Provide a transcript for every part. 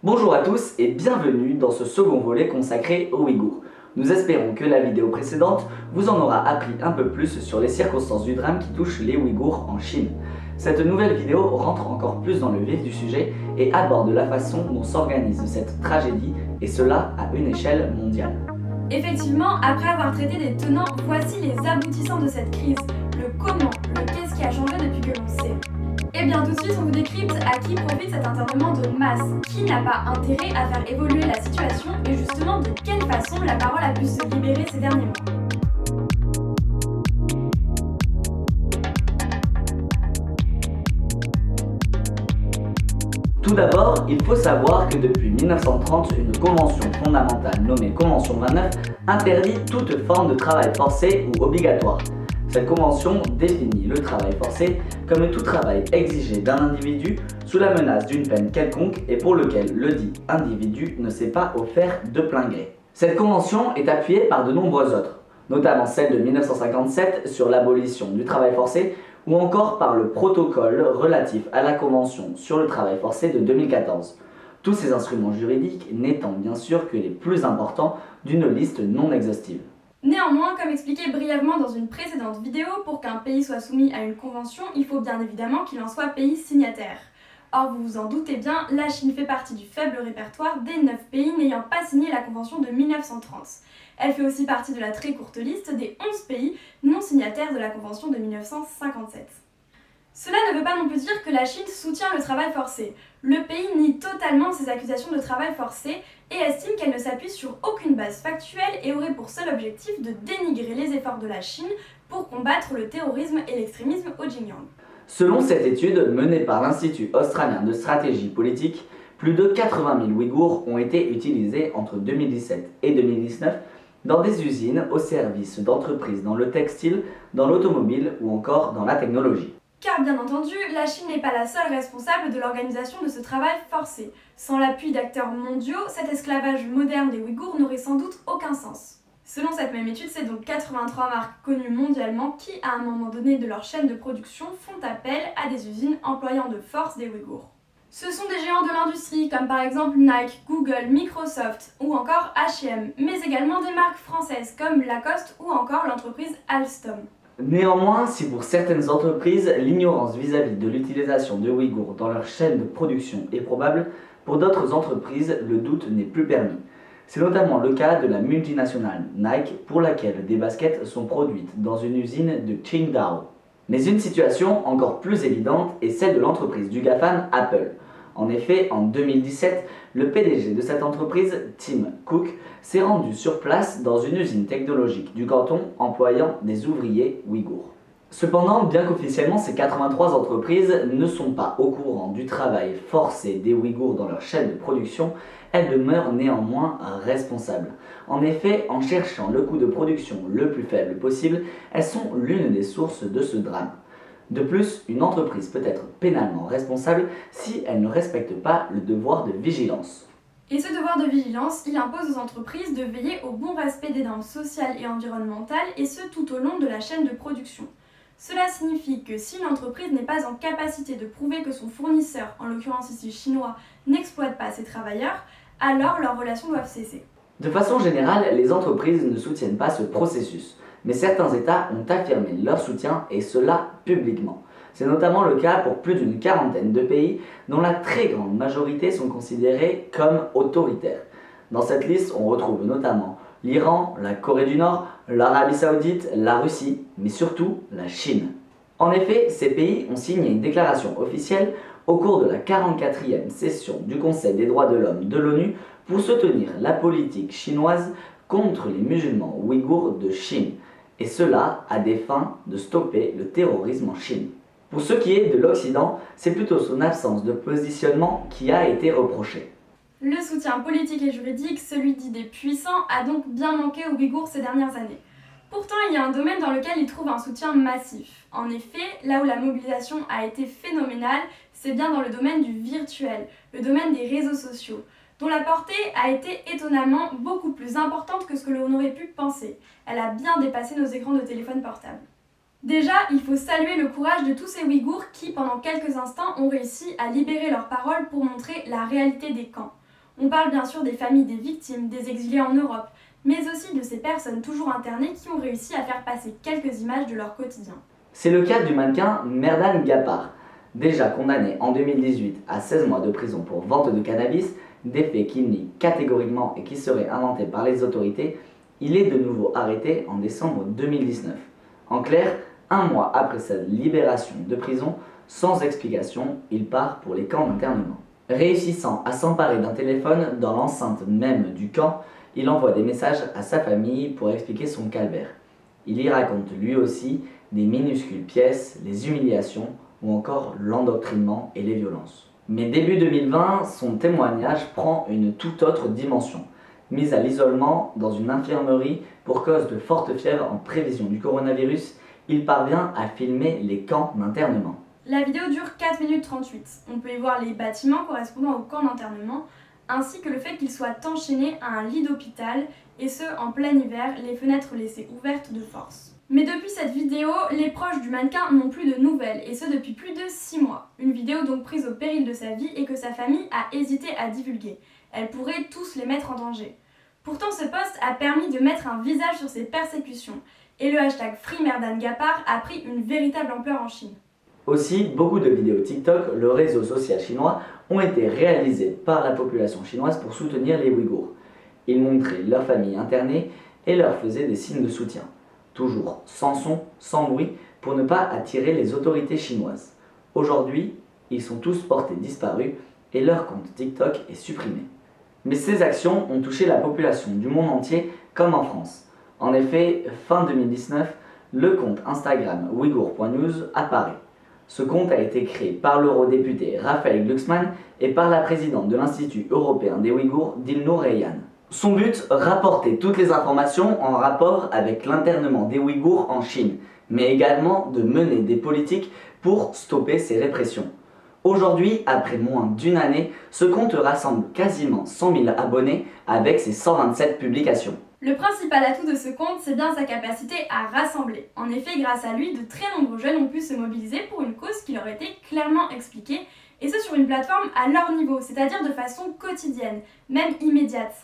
Bonjour à tous et bienvenue dans ce second volet consacré aux Ouïghours. Nous espérons que la vidéo précédente vous en aura appris un peu plus sur les circonstances du drame qui touche les Ouïghours en Chine. Cette nouvelle vidéo rentre encore plus dans le vif du sujet et aborde la façon dont s'organise cette tragédie, et cela à une échelle mondiale. Effectivement, après avoir traité des tenants, voici les aboutissants de cette crise. Le comment, le qu'est-ce qui a changé depuis que l'on sait. Eh bien tout de suite on vous décrypte à qui profite cet internement de masse, qui n'a pas intérêt à faire évoluer la situation et justement de quelle façon la parole a pu se libérer ces derniers mois. Tout d'abord, il faut savoir que depuis 1930, une convention fondamentale nommée Convention 29 interdit toute forme de travail forcé ou obligatoire. Cette convention définit le travail forcé comme tout travail exigé d'un individu sous la menace d'une peine quelconque et pour lequel le dit individu ne s'est pas offert de plein gré. Cette convention est appuyée par de nombreuses autres, notamment celle de 1957 sur l'abolition du travail forcé ou encore par le protocole relatif à la Convention sur le travail forcé de 2014. Tous ces instruments juridiques n'étant bien sûr que les plus importants d'une liste non exhaustive. Néanmoins, comme expliqué brièvement dans une précédente vidéo, pour qu'un pays soit soumis à une convention, il faut bien évidemment qu'il en soit pays signataire. Or, vous vous en doutez bien, la Chine fait partie du faible répertoire des 9 pays n'ayant pas signé la convention de 1930. Elle fait aussi partie de la très courte liste des 11 pays non signataires de la convention de 1957. Cela ne veut pas non plus dire que la Chine soutient le travail forcé. Le pays nie totalement ces accusations de travail forcé et estime qu'elles ne s'appuient sur aucune base factuelle et auraient pour seul objectif de dénigrer les efforts de la Chine pour combattre le terrorisme et l'extrémisme au Xinjiang. Selon cette étude menée par l'Institut australien de stratégie politique, plus de 80 000 Ouïghours ont été utilisés entre 2017 et 2019 dans des usines au service d'entreprises dans le textile, dans l'automobile ou encore dans la technologie. Car bien entendu, la Chine n'est pas la seule responsable de l'organisation de ce travail forcé. Sans l'appui d'acteurs mondiaux, cet esclavage moderne des Ouïghours n'aurait sans doute aucun sens. Selon cette même étude, c'est donc 83 marques connues mondialement qui, à un moment donné de leur chaîne de production, font appel à des usines employant de force des Ouïghours. Ce sont des géants de l'industrie, comme par exemple Nike, Google, Microsoft ou encore H&M, mais également des marques françaises comme Lacoste ou encore l'entreprise Alstom. Néanmoins, si pour certaines entreprises, l'ignorance vis-à-vis de l'utilisation de Ouïghours dans leur chaîne de production est probable, pour d'autres entreprises, le doute n'est plus permis. C'est notamment le cas de la multinationale Nike, pour laquelle des baskets sont produites dans une usine de Qingdao. Mais une situation encore plus évidente est celle de l'entreprise du GAFAM Apple. En effet, en 2017, le PDG de cette entreprise, Tim Cook, s'est rendu sur place dans une usine technologique du canton employant des ouvriers ouïghours. Cependant, bien qu'officiellement ces 83 entreprises ne sont pas au courant du travail forcé des Ouïghours dans leur chaîne de production, elles demeurent néanmoins responsables. En effet, en cherchant le coût de production le plus faible possible, elles sont l'une des sources de ce drame. De plus, une entreprise peut être pénalement responsable si elle ne respecte pas le devoir de vigilance. Et ce devoir de vigilance, il impose aux entreprises de veiller au bon respect des normes sociales et environnementales, et ce tout au long de la chaîne de production. Cela signifie que si une entreprise n'est pas en capacité de prouver que son fournisseur, en l'occurrence ici chinois, n'exploite pas ses travailleurs, alors leurs relations doivent cesser. De façon générale, les entreprises ne soutiennent pas ce processus, mais certains États ont affirmé leur soutien, et cela publiquement. C'est notamment le cas pour plus d'une quarantaine de pays dont la très grande majorité sont considérés comme autoritaires. Dans cette liste, on retrouve notamment l'Iran, la Corée du Nord, l'Arabie Saoudite, la Russie, mais surtout la Chine. En effet, ces pays ont signé une déclaration officielle au cours de la 44e session du Conseil des droits de l'homme de l'ONU pour soutenir la politique chinoise contre les musulmans ouïghours de Chine, et cela à des fins de stopper le terrorisme en Chine. Pour ce qui est de l'Occident, c'est plutôt son absence de positionnement qui a été reprochée. Le soutien politique et juridique, celui dit des puissants, a donc bien manqué aux Ouïghours ces dernières années. Pourtant, il y a un domaine dans lequel ils trouvent un soutien massif. En effet, là où la mobilisation a été phénoménale, c'est bien dans le domaine du virtuel, le domaine des réseaux sociaux, dont la portée a été étonnamment beaucoup plus importante que ce que l'on aurait pu penser. Elle a bien dépassé nos écrans de téléphone portable. Déjà, il faut saluer le courage de tous ces Ouïghours qui, pendant quelques instants, ont réussi à libérer leurs paroles pour montrer la réalité des camps. On parle bien sûr des familles des victimes, des exilés en Europe, mais aussi de ces personnes toujours internées qui ont réussi à faire passer quelques images de leur quotidien. C'est le cas du mannequin Merdan Gapar, déjà condamné en 2018 à 16 mois de prison pour vente de cannabis, des faits qu'il nie catégoriquement et qui seraient inventés par les autorités. Il est de nouveau arrêté en décembre 2019. En clair, un mois après sa libération de prison, sans explication, il part pour les camps d'internement. Réussissant à s'emparer d'un téléphone dans l'enceinte même du camp, il envoie des messages à sa famille pour expliquer son calvaire. Il y raconte lui aussi des minuscules pièces, les humiliations ou encore l'endoctrinement et les violences. Mais début 2020, son témoignage prend une toute autre dimension. Mis à l'isolement dans une infirmerie pour cause de forte fièvre en prévision du coronavirus, il parvient à filmer les camps d'internement. La vidéo dure 4 minutes 38. On peut y voir les bâtiments correspondant au camp d'internement, ainsi que le fait qu'il soit enchaîné à un lit d'hôpital, et ce en plein hiver, les fenêtres laissées ouvertes de force. Mais depuis cette vidéo, les proches du mannequin n'ont plus de nouvelles, et ce depuis plus de 6 mois. Une vidéo donc prise au péril de sa vie et que sa famille a hésité à divulguer. Elle pourrait tous les mettre en danger. Pourtant, ce post a permis de mettre un visage sur ces persécutions, et le hashtag #FreeMerdanGapar a pris une véritable ampleur en Chine. Aussi, beaucoup de vidéos TikTok, le réseau social chinois, ont été réalisées par la population chinoise pour soutenir les Ouïghours. Ils montraient leur famille internée et leur faisaient des signes de soutien. Toujours sans son, sans bruit, pour ne pas attirer les autorités chinoises. Aujourd'hui, ils sont tous portés disparus et leur compte TikTok est supprimé. Mais ces actions ont touché la population du monde entier comme en France. En effet, fin 2019, le compte Instagram ouïghour.news apparaît. Ce compte a été créé par l'eurodéputé Raphaël Glucksmann et par la présidente de l'Institut européen des Ouïghours, Dilnur Reyhan. Son but, rapporter toutes les informations en rapport avec l'internement des Ouïghours en Chine, mais également de mener des politiques pour stopper ces répressions. Aujourd'hui, après moins d'une année, ce compte rassemble quasiment 100 000 abonnés avec ses 127 publications. Le principal atout de ce compte, c'est bien sa capacité à rassembler. En effet, grâce à lui, de très nombreux jeunes ont pu se mobiliser pour une cause qui leur était clairement expliquée, et ce sur une plateforme à leur niveau, c'est-à-dire de façon quotidienne, même immédiate.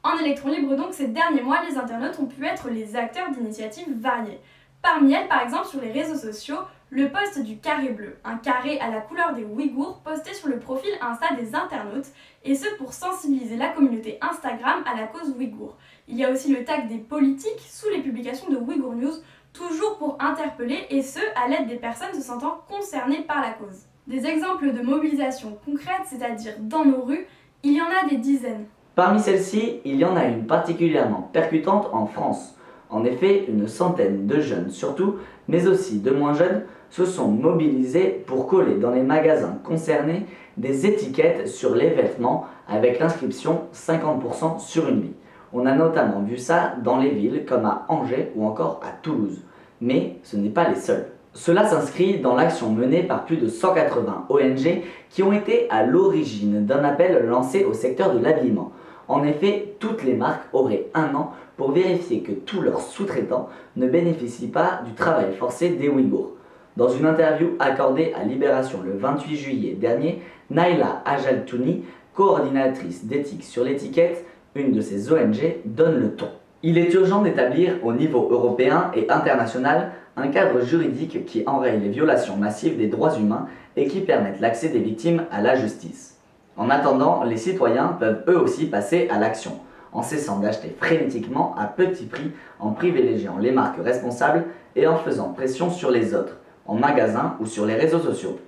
En électron libre donc, ces derniers mois, les internautes ont pu être les acteurs d'initiatives variées. Parmi elles, par exemple, sur les réseaux sociaux, le post du carré bleu, un carré à la couleur des Ouïghours posté sur le profil Insta des internautes, et ce pour sensibiliser la communauté Instagram à la cause ouïghour. Il y a aussi le tag des politiques sous les publications de Ouïghour News, toujours pour interpeller, et ce, à l'aide des personnes se sentant concernées par la cause. Des exemples de mobilisation concrète, c'est-à-dire dans nos rues, il y en a des dizaines. Parmi celles-ci, il y en a une particulièrement percutante en France. En effet, une centaine de jeunes surtout, mais aussi de moins jeunes, se sont mobilisés pour coller dans les magasins concernés des étiquettes sur les vêtements avec l'inscription 50% sur une vie. On a notamment vu ça dans les villes comme à Angers ou encore à Toulouse. Mais ce n'est pas les seuls. Cela s'inscrit dans l'action menée par plus de 180 ONG qui ont été à l'origine d'un appel lancé au secteur de l'habillement. En effet, toutes les marques auraient un an pour vérifier que tous leurs sous-traitants ne bénéficient pas du travail forcé des Ouïghours. Dans une interview accordée à Libération le 28 juillet dernier, Naila Ajaltouni, coordinatrice d'éthique sur l'étiquette, une de ces ONG, donne le ton. Il est urgent d'établir au niveau européen et international un cadre juridique qui enraye les violations massives des droits humains et qui permette l'accès des victimes à la justice. En attendant, les citoyens peuvent eux aussi passer à l'action, en cessant d'acheter frénétiquement à petit prix, en privilégiant les marques responsables et en faisant pression sur les autres, en magasin ou sur les réseaux sociaux.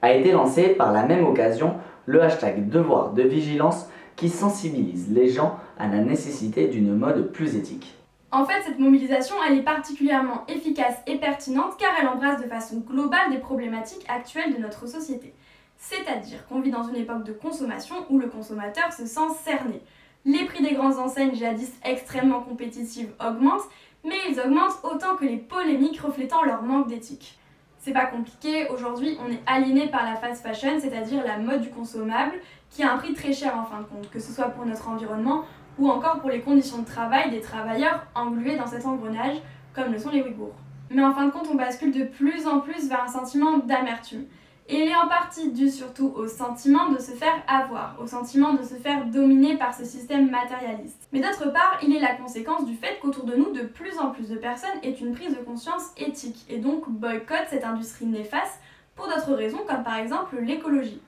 A été lancé par la même occasion le hashtag Devoir de vigilance qui sensibilise les gens à la nécessité d'une mode plus éthique. En fait, cette mobilisation, elle est particulièrement efficace et pertinente car elle embrasse de façon globale des problématiques actuelles de notre société. C'est-à-dire qu'on vit dans une époque de consommation où le consommateur se sent cerné. Les prix des grandes enseignes jadis extrêmement compétitives augmentent, mais ils augmentent autant que les polémiques reflétant leur manque d'éthique. C'est pas compliqué, aujourd'hui on est aliéné par la fast fashion, c'est-à-dire la mode du consommable, qui a un prix très cher en fin de compte, que ce soit pour notre environnement ou encore pour les conditions de travail des travailleurs englués dans cet engrenage, comme le sont les Ouïghours. Mais en fin de compte, on bascule de plus en plus vers un sentiment d'amertume. Et il est en partie dû surtout au sentiment de se faire avoir, au sentiment de se faire dominer par ce système matérialiste. Mais d'autre part, il est la conséquence du fait qu'autour de nous, de plus en plus de personnes aient une prise de conscience éthique et donc boycottent cette industrie néfaste pour d'autres raisons comme par exemple l'écologie.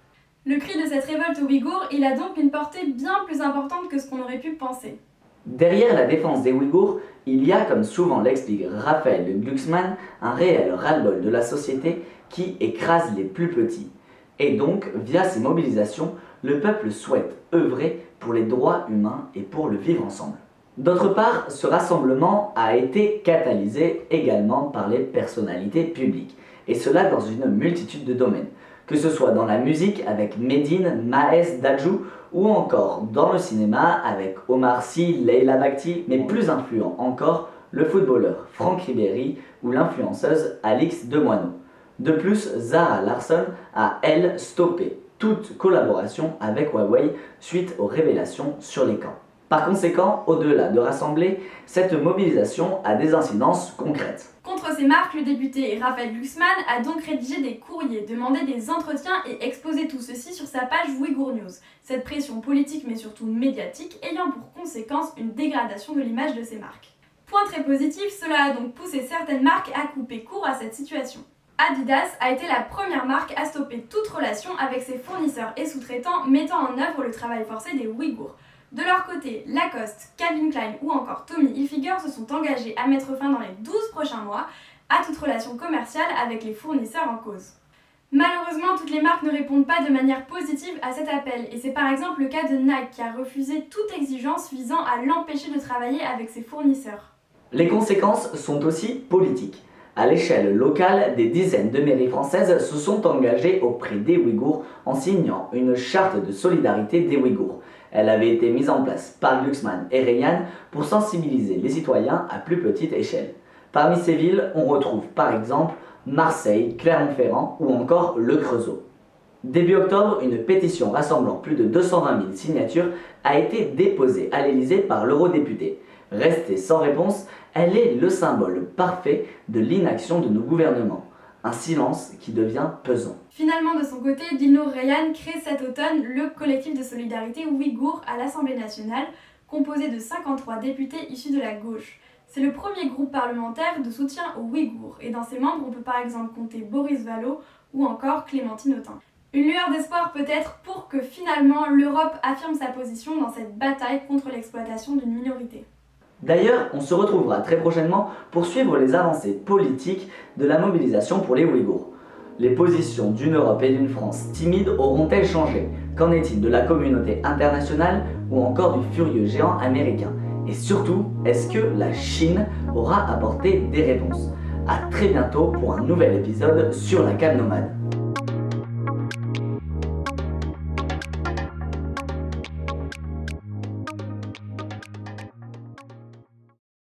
Le cri de cette révolte ouïghour, il a donc une portée bien plus importante que ce qu'on aurait pu penser. Derrière la défense des Ouïghours, il y a, comme souvent l'explique Raphaël Glucksmann, un réel ras-le-bol de la société qui écrase les plus petits. Et donc, via ces mobilisations, le peuple souhaite œuvrer pour les droits humains et pour le vivre ensemble. D'autre part, ce rassemblement a été catalysé également par les personnalités publiques, et cela dans une multitude de domaines, que ce soit dans la musique avec Medine, Maes, Dadju, ou encore dans le cinéma avec Omar Sy, Leila Bakhti, mais plus influent encore, le footballeur Franck Ribéry ou l'influenceuse Alix Demoineau. De plus, Zara Larsson a, elle, stoppé toute collaboration avec Huawei suite aux révélations sur les camps. Par conséquent, au-delà de rassembler, cette mobilisation a des incidences concrètes. Contre ces marques, le député Raphaël Glucksmann a donc rédigé des courriers, demandé des entretiens et exposé tout ceci sur sa page Ouïghour News. Cette pression politique mais surtout médiatique ayant pour conséquence une dégradation de l'image de ces marques. Point très positif, cela a donc poussé certaines marques à couper court à cette situation. Adidas a été la première marque à stopper toute relation avec ses fournisseurs et sous-traitants mettant en œuvre le travail forcé des Ouïghours. De leur côté, Lacoste, Calvin Klein ou encore Tommy Hilfiger se sont engagés à mettre fin dans les 12 prochains mois à toute relation commerciale avec les fournisseurs en cause. Malheureusement, toutes les marques ne répondent pas de manière positive à cet appel et c'est par exemple le cas de Nike qui a refusé toute exigence visant à l'empêcher de travailler avec ses fournisseurs. Les conséquences sont aussi politiques. À l'échelle locale, des dizaines de mairies françaises se sont engagées auprès des Ouïghours en signant une charte de solidarité des Ouïghours. Elle avait été mise en place par Glucksmann et Reyhan pour sensibiliser les citoyens à plus petite échelle. Parmi ces villes, on retrouve par exemple Marseille, Clermont-Ferrand ou encore Le Creusot. Début octobre, une pétition rassemblant plus de 220 000 signatures a été déposée à l'Élysée par l'eurodéputé. Restée sans réponse, elle est le symbole parfait de l'inaction de nos gouvernements. Un silence qui devient pesant. Finalement, de son côté, Dino Reyhan crée cet automne le collectif de solidarité ouïghour à l'Assemblée nationale, composé de 53 députés issus de la gauche. C'est le premier groupe parlementaire de soutien aux Ouïghours, et dans ses membres, on peut par exemple compter Boris Vallaud ou encore Clémentine Autain. Une lueur d'espoir peut-être pour que finalement l'Europe affirme sa position dans cette bataille contre l'exploitation d'une minorité. D'ailleurs, on se retrouvera très prochainement pour suivre les avancées politiques de la mobilisation pour les Ouïghours. Les positions d'une Europe et d'une France timides auront-elles changé? Qu'en est-il de la communauté internationale ou encore du furieux géant américain? Et surtout, est-ce que la Chine aura apporté des réponses? A très bientôt pour un nouvel épisode sur la Cave Nomade.